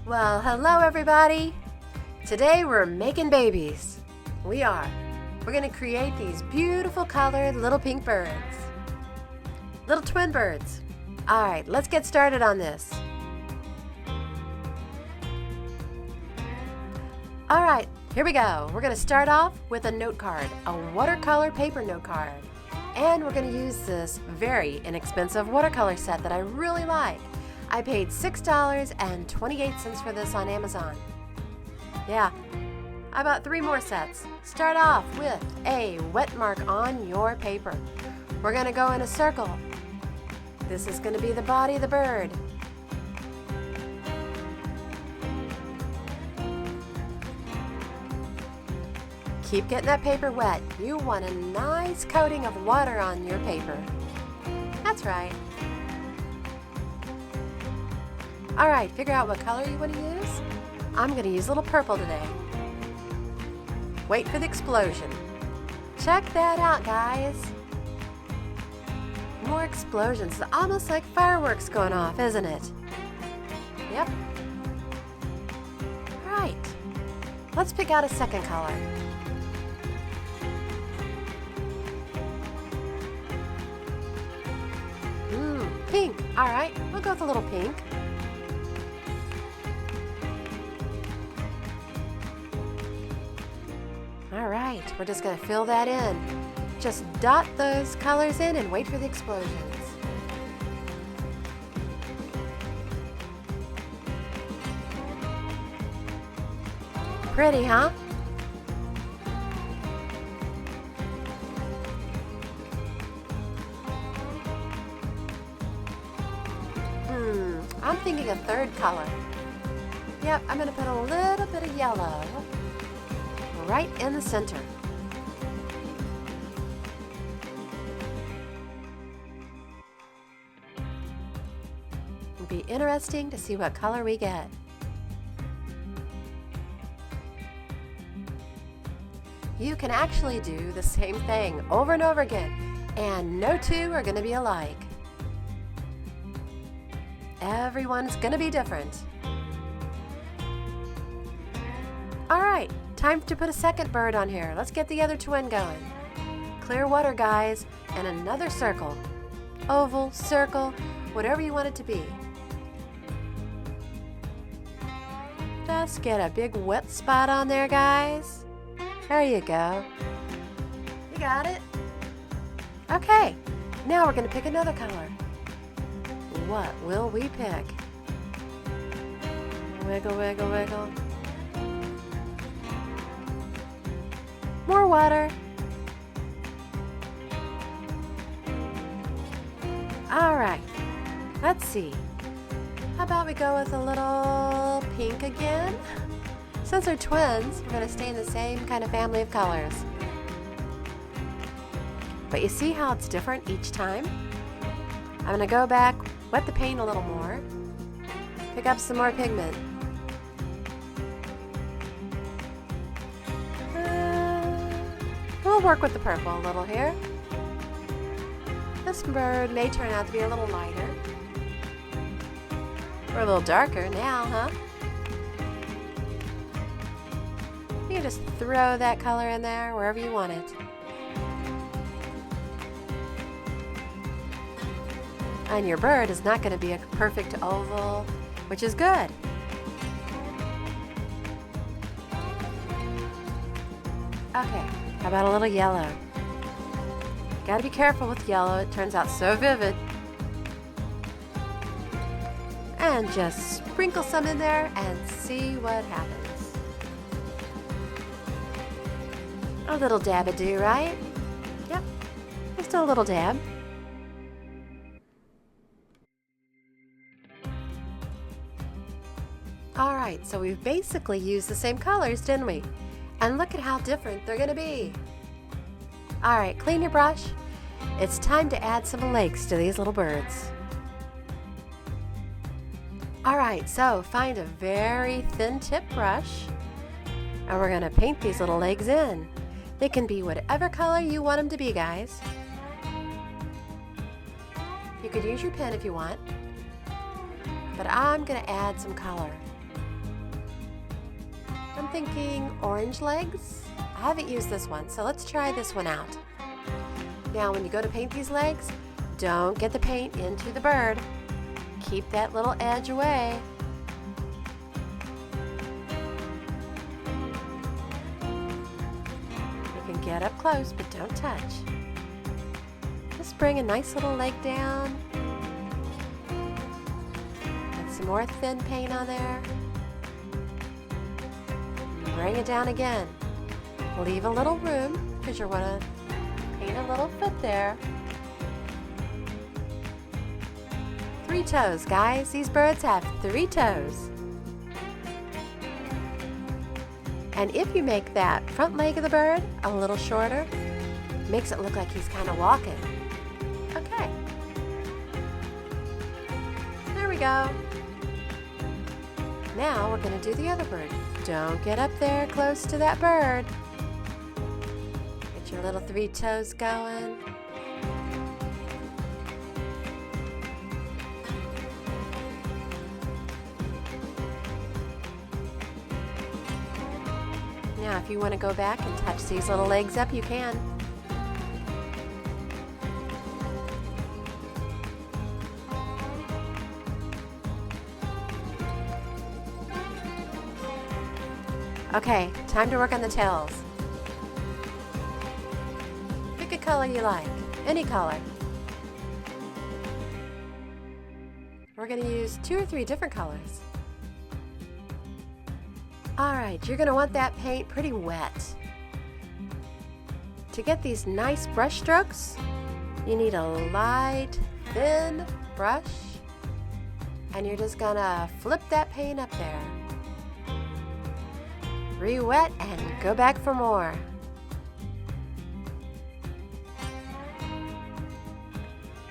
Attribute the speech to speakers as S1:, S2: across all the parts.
S1: Well, hello everybody! Today we're making babies. We are. We're going to create these beautiful colored little pink birds. Little twin birds. Alright, let's get started on this. Alright, here we go. We're going to start off with a note card, a watercolor paper note card. And we're going to use this very inexpensive watercolor set that I really like. I paid $6.28 for this on Amazon. Yeah, I bought 3 more sets. Start off with a wet mark on your paper. We're going to go in a circle. This is going to be the body of the bird. Keep getting that paper wet. You want a nice coating of water on your paper. That's right. Alright, figure out what color you want to use. I'm going to use a little purple today. Wait for the explosion. Check that out, guys. More explosions. It's almost like fireworks going off, isn't it? Yep. Alright. Let's pick out a second color. Pink. Alright, we'll go with a little pink. Alright, we're just going to fill that in. Just dot those colors in and wait for the explosions. Pretty, huh? I'm thinking a third color. Yep, I'm going to put a little bit of yellow right in the center. It'll be interesting to see what color we get. You can actually do the same thing over and over again, and no two are going to be alike. Everyone's going to be different. Alright, time to put a second bird on here. Let's get the other twin going. Clear water, guys, and another circle. Oval, circle, whatever you want it to be. Just get a big wet spot on there, guys. There you go. You got it? Okay, now we're going to pick another color. What will we pick? Wiggle, wiggle, wiggle. More water. Alright, let's see. How about we go with a little pink again? Since they're twins, we're going to stay in the same kind of family of colors. But you see how it's different each time? I'm going to go back, wet the paint a little more, pick up some more pigment. We'll work with the purple a little here. This bird may turn out to be a little lighter. Or a little darker now, huh? You can just throw that color in there wherever you want it. And your bird is not going to be a perfect oval, which is good. Okay, how about a little yellow? Gotta be careful with yellow, it turns out so vivid. And just sprinkle some in there and see what happens. A little dab-a-do, right? Yep, just a little dab. Alright, so we've basically used the same colors, didn't we? And look at how different they're going to be. Alright, clean your brush. It's time to add some legs to these little birds. Alright, so find a very thin tip brush. And we're going to paint these little legs in. They can be whatever color you want them to be, guys. You could use your pen if you want. But I'm going to add some color. I'm thinking orange legs. I haven't used this one, so let's try this one out. Now when you go to paint these legs, don't get the paint into the bird. Keep that little edge away. You can get up close, but don't touch. Just bring a nice little leg down. Get some more thin paint on there. Bring it down again. Leave a little room because you want to paint a little foot there. 3 toes, guys. These birds have 3 toes. And if you make that front leg of the bird a little shorter, it makes it look like he's kind of walking. Okay. There we go. Now we're going to do the other bird. Don't get up there close to that bird. Get your little 3 toes going. Now if you want to go back and touch these little legs up, you can. Okay, time to work on the tails. Pick a color you like, any color. We're going to use 2 or 3 different colors. Alright, you're going to want that paint pretty wet. To get these nice brush strokes, you need a light, thin brush, and you're just going to flip that paint up there. Re-wet and go back for more.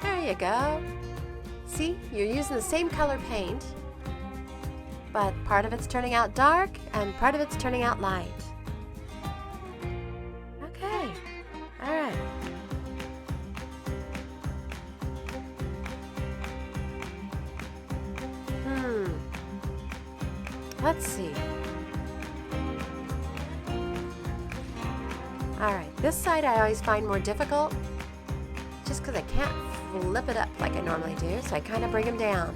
S1: There you go. See, you're using the same color paint, but part of it's turning out dark and part of it's turning out light. Okay, all right. Let's see. Alright, this side I always find more difficult just because I can't flip it up like I normally do, so I kind of bring them down.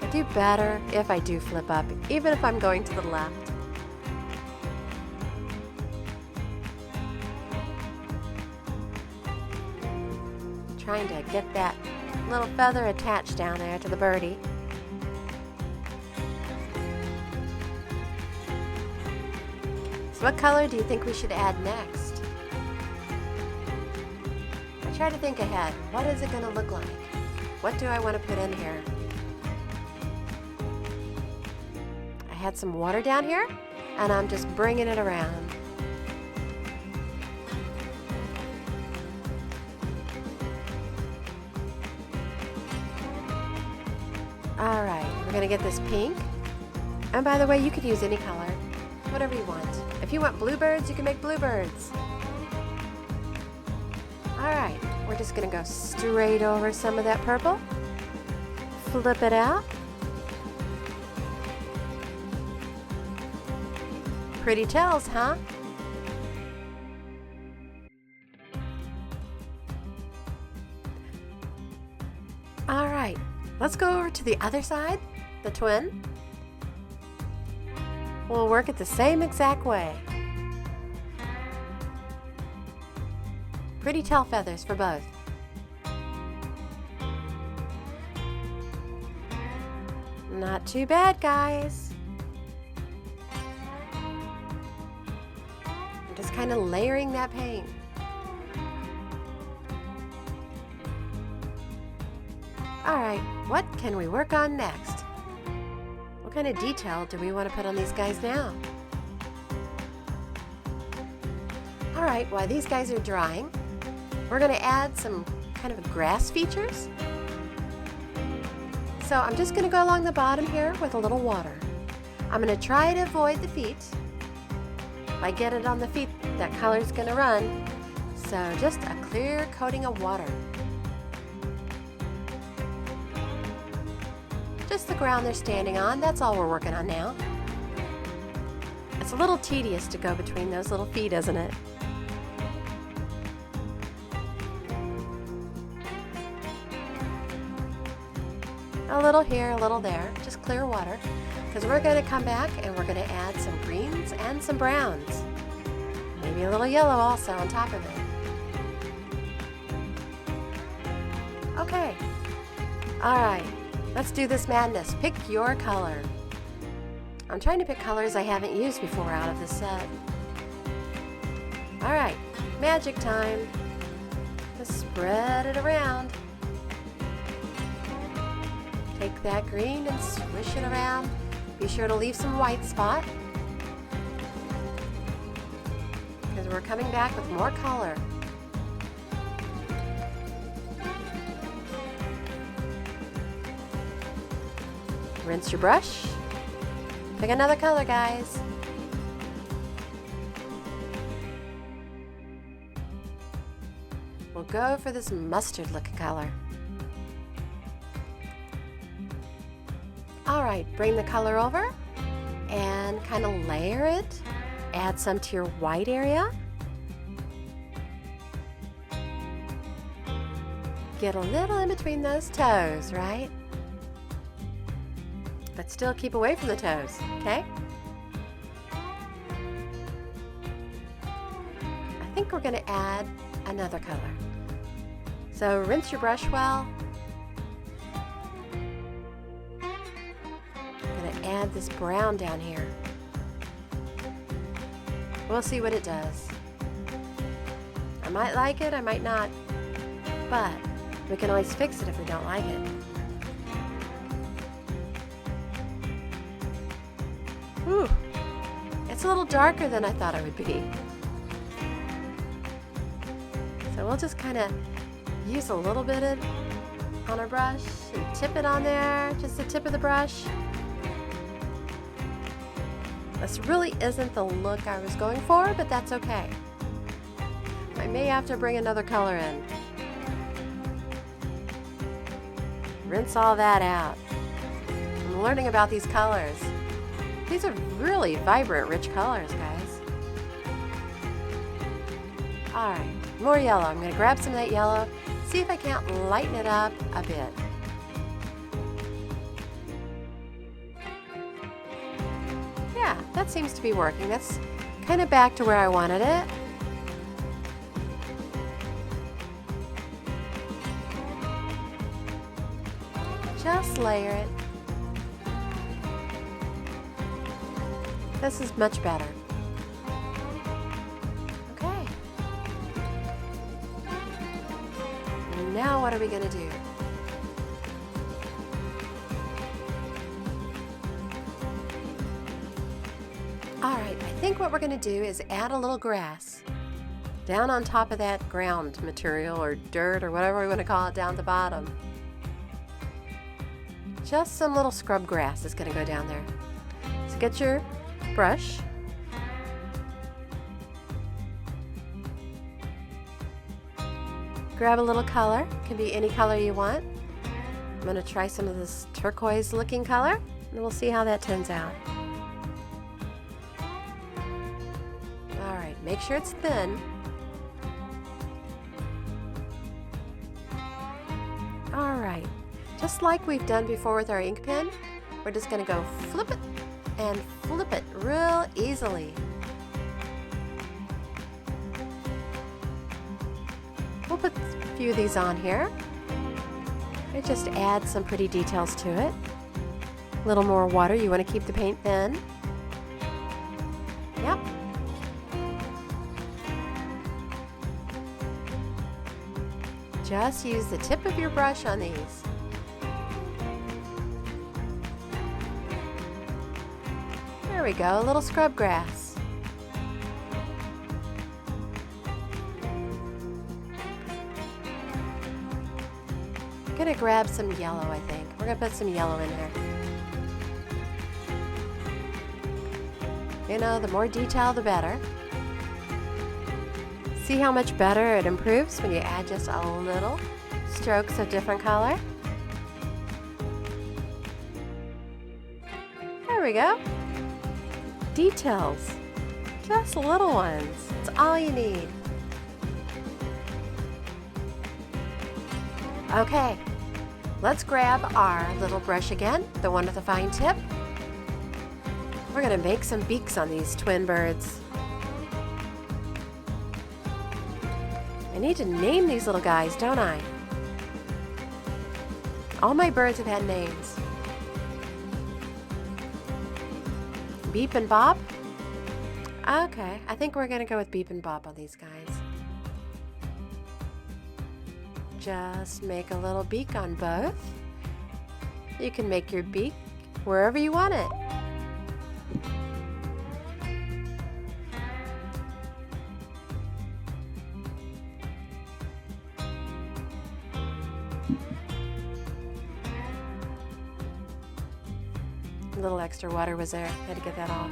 S1: I do better if I do flip up, even if I'm going to the left. Trying to get that little feather attached down there to the birdie. What color do you think we should add next? I try to think ahead. What is it going to look like? What do I want to put in here? I had some water down here, and I'm just bringing it around. All right, we're going to get this pink. And by the way, you could use any color, whatever you want. If you want bluebirds, you can make bluebirds. Alright, we're just going to go straight over some of that purple. Flip it out. Pretty tails, huh? Alright, let's go over to the other side, the twin. We'll work it the same exact way. Pretty tail feathers for both. Not too bad, guys. I'm just kind of layering that paint. Alright, what can we work on next? What kind of detail do we want to put on these guys now? Alright, while these guys are drying, we're going to add some kind of grass features. So I'm just going to go along the bottom here with a little water. I'm going to try to avoid the feet. If I get it on the feet, that color's going to run. So just a clear coating of water. just the ground they're standing on. That's all we're working on now. It's a little tedious to go between those little feet, isn't it? A little here, a little there, just clear water, because we're going to come back and we're going to add some greens and some browns. Maybe a little yellow also on top of it. Okay. All right, let's do this madness. Pick your color. I'm trying to pick colors I haven't used before out of the set. All right, magic time. Just spread it around. Take that green and swish it around. Be sure to leave some white spot, because we're coming back with more color. Rinse your brush. Pick another color, guys. We'll go for this mustard looking color. All right, bring the color over and kind of layer it. Add some to your white area. Get a little in between those toes, right? But still keep away from the toes, okay? I think we're going to add another color. So rinse your brush well. I'm going to add this brown down here. We'll see what it does. I might like it, I might not, but we can always fix it if we don't like it. Ooh, it's a little darker than I thought it would be. So we'll just kind of use a little bit on our brush and tip it on there, just the tip of the brush. This really isn't the look I was going for, but that's okay. I may have to bring another color in. Rinse all that out. I'm learning about these colors. These are really vibrant, rich colors, guys. All right, more yellow. I'm going to grab some of that yellow, see if I can't lighten it up a bit. Yeah, that seems to be working. That's kind of back to where I wanted it. Just layer it. This is much better. Okay. And now what are we going to do? All right, I think what we're going to do is add a little grass down on top of that ground material or dirt or whatever we want to call it down at the bottom. Just some little scrub grass is going to go down there. So get your brush. Grab a little color. It can be any color you want. I'm going to try some of this turquoise looking color and we'll see how that turns out. Alright, make sure it's thin. Alright, just like we've done before with our ink pen, we're just going to go flip it and flip it real easily. We'll put a few of these on here. It just adds some pretty details to it. A little more water, you want to keep the paint thin. Yep. Just use the tip of your brush on these. There we go, a little scrub grass. I'm gonna grab some yellow, I think. We're gonna put some yellow in there. You know, the more detail, the better. See how much better it improves when you add just a little strokes of different color? There we go. Details. Just little ones. It's all you need. Okay, let's grab our little brush again, the one with the fine tip. We're gonna make some beaks on these twin birds. I need to name these little guys, don't I? All my birds have had names. Beep and Bopp? Okay, I think we're gonna go with Beep and Bopp on these guys. Just make a little beak on both. You can make your beak wherever you want it. A little extra water was there. Had to get that off.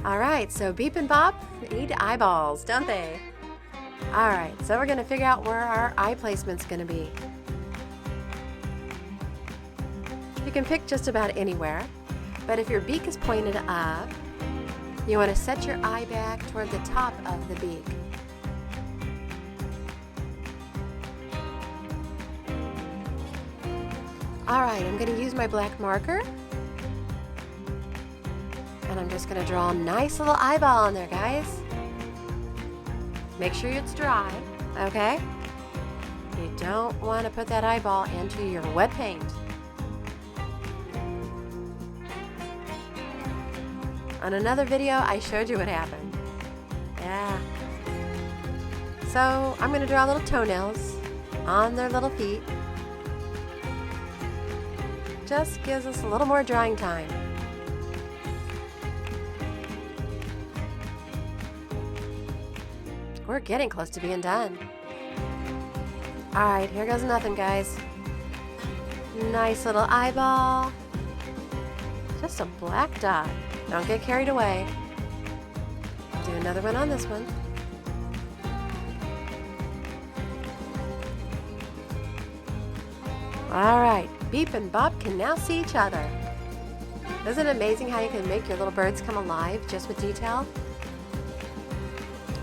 S1: Alright, so Beep and Bopp need eyeballs, don't they? Alright, so we're going to figure out where our eye placement's going to be. You can pick just about anywhere, but if your beak is pointed up, you want to set your eye back toward the top of the beak. Alright, I'm going to use my black marker. And I'm just going to draw a nice little eyeball on there, guys. Make sure it's dry, okay? You don't want to put that eyeball into your wet paint. On another video, I showed you what happened. Yeah. So I'm going to draw little toenails on their little feet. Just gives us a little more drying time. We're getting close to being done. Alright, here goes nothing, guys. Nice little eyeball. Just a black dot. Don't get carried away. Do another one on this one. Alright, Beep and Bopp can now see each other. Isn't it amazing how you can make your little birds come alive just with detail?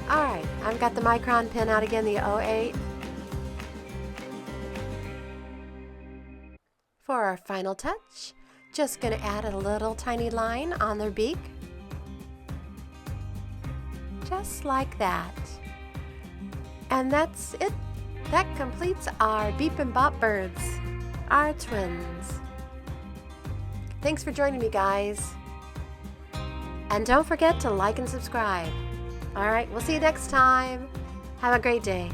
S1: Alright, I've got the micron pen out again, the 08. For our final touch, just going to add a little tiny line on their beak. Just like that. And that's it. That completes our Beep and Bopp birds, our twins. Thanks for joining me, guys. And don't forget to like and subscribe. All right, we'll see you next time. Have a great day.